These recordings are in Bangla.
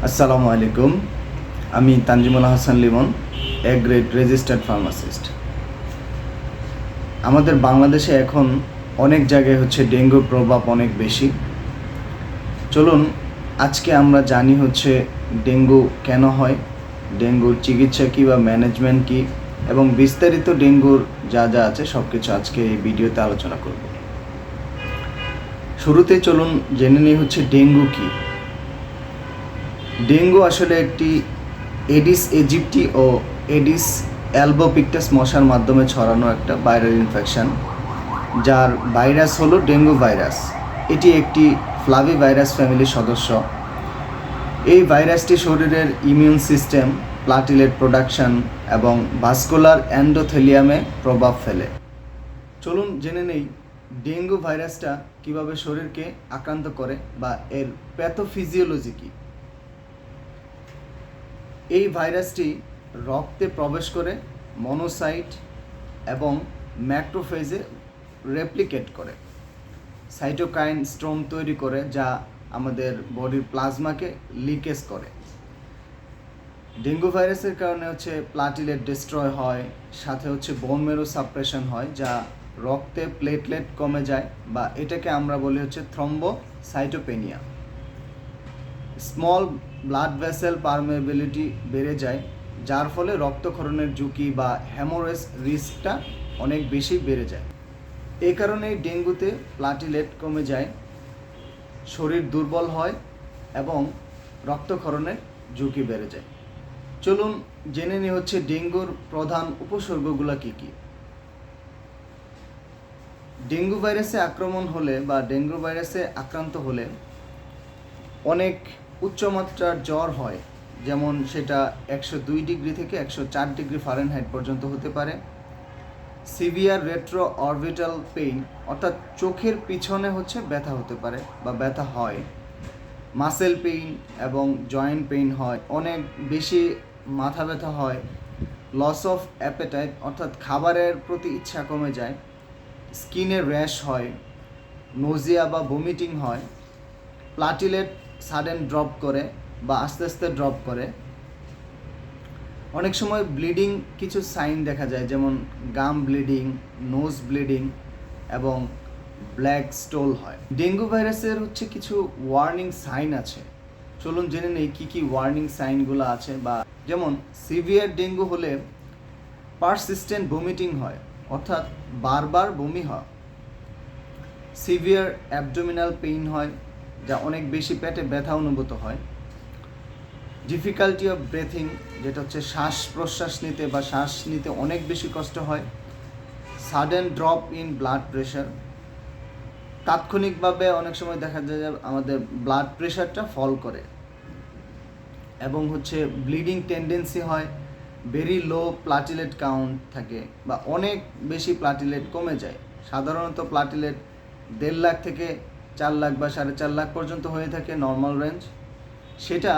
আসসালামু আলাইকুম। আমি Tanjimul Hasan Limon, A grade registered pharmacist. আমাদের বাংলাদেশে এখন অনেক জায়গায় ডেঙ্গুর প্রভাব অনেক বেশি। চলুন আজকে আমরা জানি ডেঙ্গু কেন হয়, ডেঙ্গুর চিকিৎসা কী বা ম্যানেজমেন্ট কী, এবং বিস্তারিত ডেঙ্গুর যা যা আছে সব কিছু আজকে এই ভিডিওতে আলোচনা করব। শুরুতে চলুন জেনে নিই ডেঙ্গু কী। ডেঙ্গু আসলে একটি এডিস ইজিপ্টি ও এডিস অ্যালবোপিক্টাস মশার মাধ্যমে ছড়ানো একটা ভাইরাল ইনফেকশন, যার ভাইরাস হলো ডেঙ্গু ভাইরাস। এটি একটি ফ্লাভি ভাইরাস ফ্যামিলির সদস্য। এই ভাইরাসটি শরীরের ইমিউন সিস্টেম, প্লাটিলেট প্রোডাকশন এবং ভাস্কুলার এন্ডোথেলিয়ামে প্রভাব ফেলে। চলুন জেনে নেই ডেঙ্গু ভাইরাসটা কিভাবে শরীরকে আক্রান্ত করে বা এর প্যাথোফিজিওলজি কী। এই ভাইরাসটি রক্তে প্রবেশ করে মনোসাইট এবং ম্যাক্রোফেজে রেপ্লিকেট করে, সাইটোকাইন স্টর্ম তৈরি করে, যা আমাদের বডির প্লাজমাকে লিকেজ করে। ডেঙ্গু ভাইরাসের কারণে প্লাটিলেট ডিস্ট্রয় হয়, সাথে বোন মেরো সাপ্রেশন হয়, যা রক্তে প্লেটলেট কমে যায়, বা এটাকে আমরা বলি thrombocytopenia. Small blood vessel permeability বেড়ে যায়, যার ফলে রক্তক্ষরণের ঝুঁকি বা হেমোরেজ রিস্কটা অনেক বেশি বেড়ে যায়। এই কারণেই ডেঙ্গুতে প্লাটিলেট কমে যায়, শরীর দুর্বল হয় এবং রক্তক্ষরণের ঝুঁকি বেড়ে যায়। চলুন জেনে নিই ডেঙ্গুর প্রধান উপসর্গগুলো কী কী। ডেঙ্গু ভাইরাসে আক্রমণ হলে বা ডেঙ্গু ভাইরাসে আক্রান্ত হলে অনেক উচ্চমাত্রার জ্বর হয়, যেমন সেটা 102 ডিগ্রি থেকে 104 ডিগ্রি ফারেনহাইট পর্যন্ত হতে পারে। সিভিয়ার রেট্রো অরবিটাল পেইন, অর্থাৎ চোখের পিছনে ব্যথা হতে পারে বা ব্যথা হয়। মাসেল পেইন এবং জয়েন্ট পেইন হয়, অনেক বেশি মাথা ব্যথা হয়। লস অফ অ্যাপেটাইট, অর্থাৎ খাবারের প্রতি ইচ্ছা কমে যায়। স্কিনে র্যাশ হয়, নোজিয়া বা ভমিটিং হয়। প্লাটিলেট সাডেন ড্রপ করে বা আস্তে আস্তে ড্রপ করে। অনেক সময় ব্লিডিং কিছু সাইন দেখা যায়, যেমন গাম ব্লিডিং, নোজ ব্লিডিং এবং ব্ল্যাক স্টোল হয়। ডেঙ্গু ভাইরাসের কিছু ওয়ার্নিং সাইন আছে। চলুন জেনে নেই কী কী ওয়ার্নিং সাইনগুলো আছে। বা যেমন সিভিয়ার ডেঙ্গু হলে পারসিস্টেন্ট ভমিটিং হয়, অর্থাৎ বারবার বমি হয়। সিভিয়ার অ্যাবডোমিনাল পেইন হয়, যা অনেক বেশি পেটে ব্যথা অনুভূত হয়। ডিফিকাল্টি অফ ব্রেথিং, যেটা শ্বাস প্রশ্বাস নিতে বা শ্বাস নিতে অনেক বেশি কষ্ট হয়। Sudden drop in blood pressure, তাৎক্ষণিকভাবে অনেক সময় দেখা যায় যে আমাদের ব্লাড প্রেশারটা ফল করে। এবং ব্লিডিং টেন্ডেন্সি হয়, ভেরি লো প্লাটিলেট কাউন্ট থাকে বা অনেক বেশি প্লাটিলেট কমে যায়। সাধারণত প্লাটিলেট 1.5 লাখ থেকে 4 লাখ বা 4.5 লাখ পর্যন্ত হয়ে থাকে নর্মাল রেঞ্জ। সেটা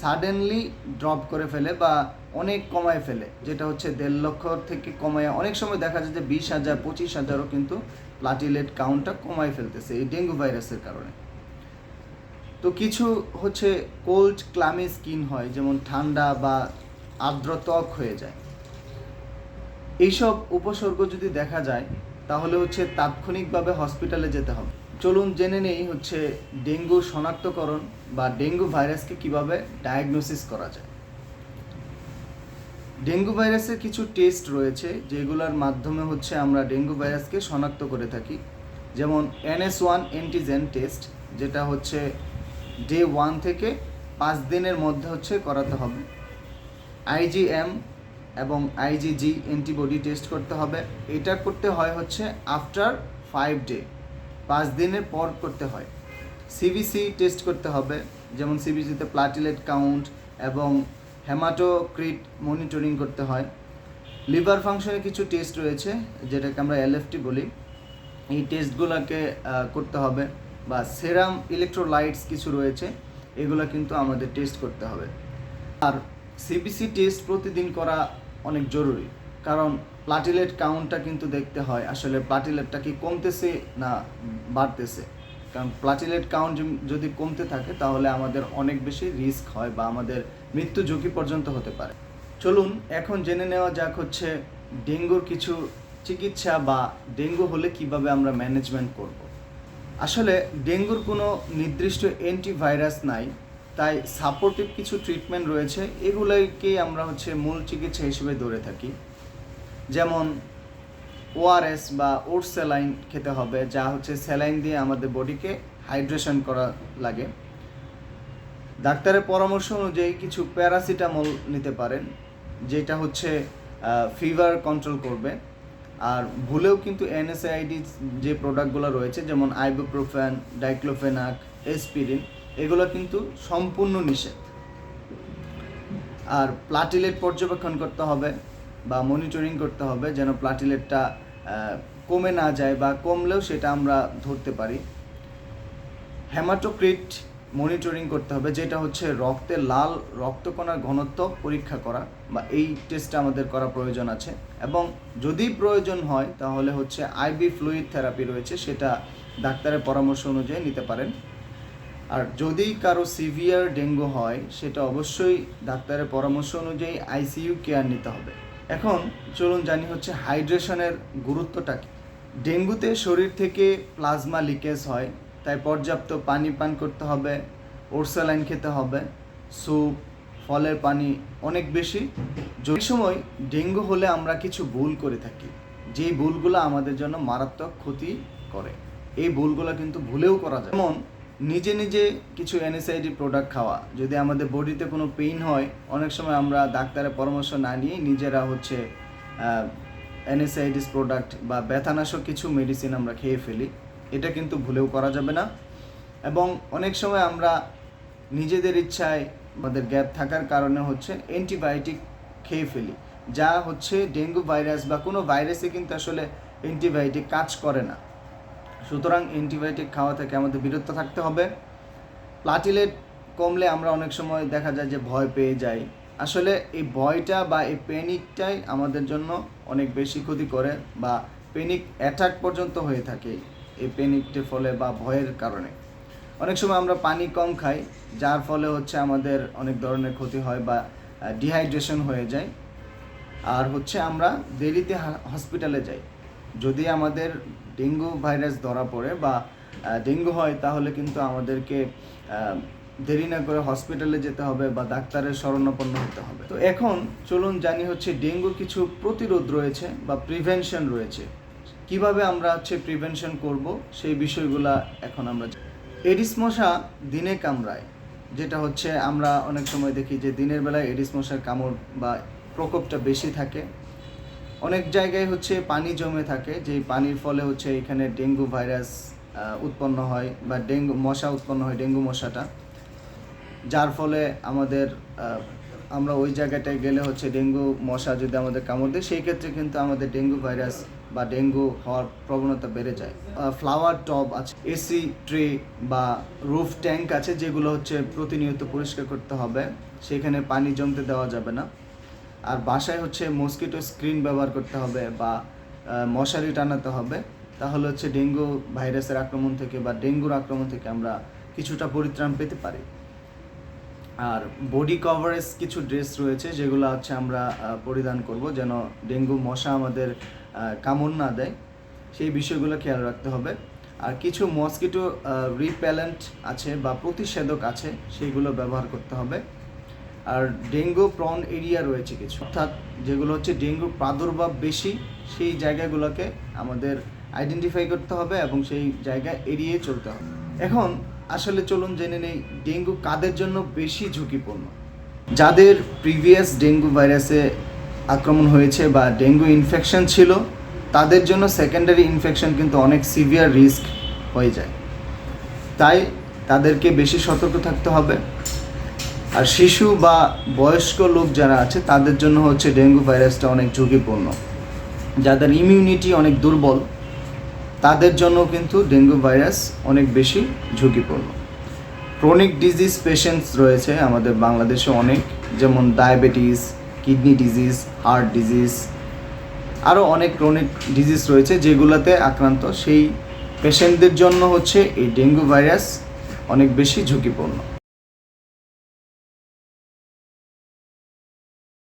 সাডেনলি ড্রপ করে ফেলে বা অনেক কমায় ফেলে, যেটা 1.5 লক্ষ থেকে কমায় অনেক সময় দেখা যায় যে 20,000 25,000ও কিন্তু প্লাটিলেট কাউন্টটা কমায় ফেলতেছে এই ডেঙ্গু ভাইরাসের কারণে। তো কিছু কোল্ড ক্লামি স্কিন হয়, যেমন ঠান্ডা বা আর্দ্র ত্বক হয়ে যায়। এইসব উপসর্গ যদি দেখা যায় তাহলে তাৎক্ষণিকভাবে হসপিটালে যেতে হবে। চলুন জেনে নেই ডেঙ্গু শনাক্তকরণ বা ডেঙ্গু ভাইরাসকে কিভাবে ডায়াগনোসিস করা যায়। ডেঙ্গু ভাইরাসের কিছু টেস্ট রয়েছে, যেগুলোর মাধ্যমে আমরা ডেঙ্গু ভাইরাসকে শনাক্ত করে থাকি। যেমন NS1 অ্যান্টিজেন টেস্ট, যেটা ডে 1 থেকে 5 দিনের মধ্যে করাতে হবে। IgM এবং IgG অ্যান্টিবডি টেস্ট করতে হবে। এটা করতে হয় আফটার 5 ডে, 5 দিনের পর করতে হয়। CBC টেস্ট করতে হবে, যেমন CBCতে প্লাটিলেট কাউন্ট এবং হেমাটোক্রিট মনিটরিং করতে হয়। লিভার ফাংশনে কিছু টেস্ট রয়েছে, যেটাকে আমরা LFT বলি। এই টেস্টগুলোকে করতে হবে। বা সেরাম ইলেকট্রোলাইটস কিছু রয়েছে, এগুলো কিন্তু আমাদের টেস্ট করতে হবে। আর CBC টেস্ট প্রতিদিন করা অনেক জরুরি, কারণ প্লাটিলেট কাউন্টটা কিন্তু দেখতে হয় আসলে প্লাটিলেটটা কি কমতেছে না বাড়তেছে। কারণ প্লাটিলেট কাউন্ট যদি কমতে থাকে তাহলে আমাদের অনেক বেশি রিস্ক হয় বা আমাদের মৃত্যু ঝুঁকি পর্যন্ত হতে পারে। চলুন এখন জেনে নেওয়া যাক হচ্ছে ডেঙ্গুর কিছু চিকিৎসা বা ডেঙ্গু হলে কিভাবে আমরা ম্যানেজমেন্ট করব। আসলে ডেঙ্গুর কোনো নির্দিষ্ট অ্যান্টিভাইরাস নাই, তাই সাপোর্টিভ কিছু ট্রিটমেন্ট রয়েছে, এগুলোকেই আমরা হচ্ছে মূল চিকিৎসা হিসেবে ধরে থাকি। যেমন ওআরএস বা ওট স্যালাইন খেতে হবে, যা হচ্ছে স্যালাইন দিয়ে আমাদের বডিকে হাইড্রেশন করা লাগে। ডাক্তারের পরামর্শ অনুযায়ী কিছু প্যারাসিটামল নিতে পারেন, যেটা হচ্ছে ফিভার কন্ট্রোল করবে। আর ভুলেও কিন্তু এনএসআইডি যে প্রোডাক্টগুলো রয়েছে যেমন আইবুপ্রোফেন, ডাইক্লোফেনাক, এসপিরিন, এগুলো কিন্তু সম্পূর্ণ নিষেধ। আর প্লাটিলেট পর্যবেক্ষণ করতে হবে বা মনিটরিং করতে হবে যেন প্লাটিলেটটা কমে না যায়, বা কমলেও সেটা আমরা ধরতে পারি। হেমাটোক্রিট মনিটরিং করতে হবে, যেটা হচ্ছে রক্তে লাল রক্তকণার ঘনত্ব পরীক্ষা করা, বা এই টেস্টটা আমাদের করা প্রয়োজন আছে। এবং যদি প্রয়োজন হয় তাহলে হচ্ছে আইভি ফ্লুইড থেরাপি রয়েছে, সেটা ডাক্তারের পরামর্শ অনুযায়ী নিতে পারেন। আর যদি কারো সিভিয়ার ডেঙ্গু হয় সেটা অবশ্যই ডাক্তারের পরামর্শ অনুযায়ী আইসিইউ কেয়ার নিতে হবে। এখন চলুন জানি হচ্ছে হাইড্রেশনের গুরুত্বটা কী। ডেঙ্গুতে শরীর থেকে প্লাজমা লিকেজ হয়, তাই পর্যাপ্ত পানি পান করতে হবে, ওরসালাইন খেতে হবে, স্যুপ, ফলের পানি অনেক বেশি। যে সময় ডেঙ্গু হলে আমরা কিছু ভুল করে থাকি, যেই ভুলগুলো আমাদের জন্য মারাত্মক ক্ষতি করে, এই ভুলগুলো কিন্তু ভুলেও করা যায়। যেমন নিজে নিজে কিছু এনএসআইডি প্রোডাক্ট খাওয়া। যদি আমাদের বডিতে কোনো পেইন হয়, অনেক সময় আমরা ডাক্তারের পরামর্শ না নিয়ে নিজেরা হচ্ছে এনএসআইডিস প্রোডাক্ট বা ব্যথানাশক কিছু মেডিসিন আমরা খেয়ে ফেলি, এটা কিন্তু ভুলেও করা যাবে না। এবং অনেক সময় আমরা নিজেদের ইচ্ছায় আমাদের গ্যাপ থাকার কারণে হচ্ছে অ্যান্টিবায়োটিক খেয়ে ফেলি, যা হচ্ছে ডেঙ্গু ভাইরাস বা কোনো ভাইরাসে কিন্তু আসলে অ্যান্টিবায়োটিক কাজ করে না। সুতরাং অ্যান্টিবায়োটিক খাওয়া থেকে আমাদের বিরত থাকতে হবে। প্লাটিলেট কমলে আমরা অনেক সময় দেখা যায় যে ভয় পেয়ে যাই। আসলে এই ভয়টা বা এই প্যানিকটাই আমাদের জন্য অনেক বেশি ক্ষতি করে, বা প্যানিক অ্যাটাক পর্যন্ত হয়ে থাকে এই প্যানিকটির ফলে বা ভয়ের কারণে। অনেক সময় আমরা পানি কম খাই, যার ফলে হচ্ছে আমাদের অনেক ধরনের ক্ষতি হয় বা ডিহাইড্রেশন হয়ে যায়। আর হচ্ছে আমরা দেরিতে হসপিটালে যাই। যদি আমাদের ডেঙ্গু ভাইরাস ধরা পড়ে বা ডেঙ্গু হয়, তাহলে কিন্তু আমাদেরকে দেরি না করে হসপিটালে যেতে হবে বা ডাক্তারের শরণাপন্ন হতে হবে। তো এখন চলুন জানি হচ্ছে ডেঙ্গুর কিছু প্রতিরোধ রয়েছে বা প্রিভেনশন রয়েছে, কিভাবে আমরা হচ্ছে প্রিভেনশন করব সেই বিষয়গুলো এখন আমরা। এডিস মশা দিনে কামড়ায়, যেটা হচ্ছে আমরা অনেক সময় দেখি যে দিনের বেলায় এডিস মশার কামড় বা প্রকোপটা বেশি থাকে। অনেক জায়গায় হচ্ছে পানি জমে থাকে, যেই পানির ফলে হচ্ছে এখানে ডেঙ্গু ভাইরাস উৎপন্ন হয় বা ডেঙ্গু মশা উৎপন্ন হয়, ডেঙ্গু মশাটা, যার ফলে আমাদের আমরা ওই জায়গাটায় গেলে হচ্ছে ডেঙ্গু মশা যদি আমাদের কামড় দেয়, সেই ক্ষেত্রে কিন্তু আমাদের ডেঙ্গু ভাইরাস বা ডেঙ্গু হওয়ার প্রবণতা বেড়ে যায়। ফ্লাওয়ার টব আছে, এসি ট্রে বা রুফ ট্যাঙ্ক আছে, যেগুলো হচ্ছে প্রতিনিয়ত পরিষ্কার করতে হবে, সেখানে পানি জমতে দেওয়া যাবে না। আর বাসায় হচ্ছে মসকিটো স্ক্রিন ব্যবহার করতে হবে বা মশারি টানাতে হবে, তাহলে হচ্ছে ডেঙ্গু ভাইরাসের আক্রমণ থেকে বা ডেঙ্গুর আক্রমণ থেকে আমরা কিছুটা পরিত্রাণ পেতে পারি। আর বডি কভারেজ কিছু ড্রেস রয়েছে, যেগুলো হচ্ছে আমরা পরিধান করব যেন ডেঙ্গু মশা আমাদের কামড় না দেয়, সেই বিষয়গুলো খেয়াল রাখতে হবে। আর কিছু মসকিটো রিপেলেন্ট আছে বা প্রতিষেধক আছে, সেইগুলো ব্যবহার করতে হবে। আর ডেঙ্গু প্রন এরিয়া রয়েছে কিছু, অর্থাৎ যেগুলো হচ্ছে ডেঙ্গুর প্রাদুর্ভাব বেশি, সেই জায়গাগুলোকে আমাদের আইডেন্টিফাই করতে হবে এবং সেই জায়গায় এড়িয়ে চলতে হবে। এখন আসলে চলুন জেনে নেই ডেঙ্গু কাদের জন্য বেশি ঝুঁকিপূর্ণ। যাদের প্রিভিয়াস ডেঙ্গু ভাইরাসে আক্রমণ হয়েছে বা ডেঙ্গু ইনফেকশন ছিল, তাদের জন্য সেকেন্ডারি ইনফেকশন কিন্তু অনেক সিভিয়ার রিস্ক হয়ে যায়, তাই তাদেরকে বেশি সতর্ক থাকতে হবে। আর শিশু বা বয়স্ক লোক যারা আছে তাদের জন্য হচ্ছে ডেঙ্গু ভাইরাসটা অনেক ঝুঁকিপূর্ণ। যাদের ইমিউনিটি অনেক দুর্বল, তাদের জন্য কিন্তু ডেঙ্গু ভাইরাস অনেক বেশি ঝুঁকিপূর্ণ। ক্রনিক ডিজিজ পেশেন্টস রয়েছে আমাদের বাংলাদেশে অনেক, যেমন diabetes, kidney disease, heart disease, আরও অনেক ক্রনিক ডিজিজ রয়েছে যেগুলোতে আক্রান্ত সেই পেশেন্টদের জন্য হচ্ছে এই ডেঙ্গু ভাইরাস অনেক বেশি ঝুঁকিপূর্ণ।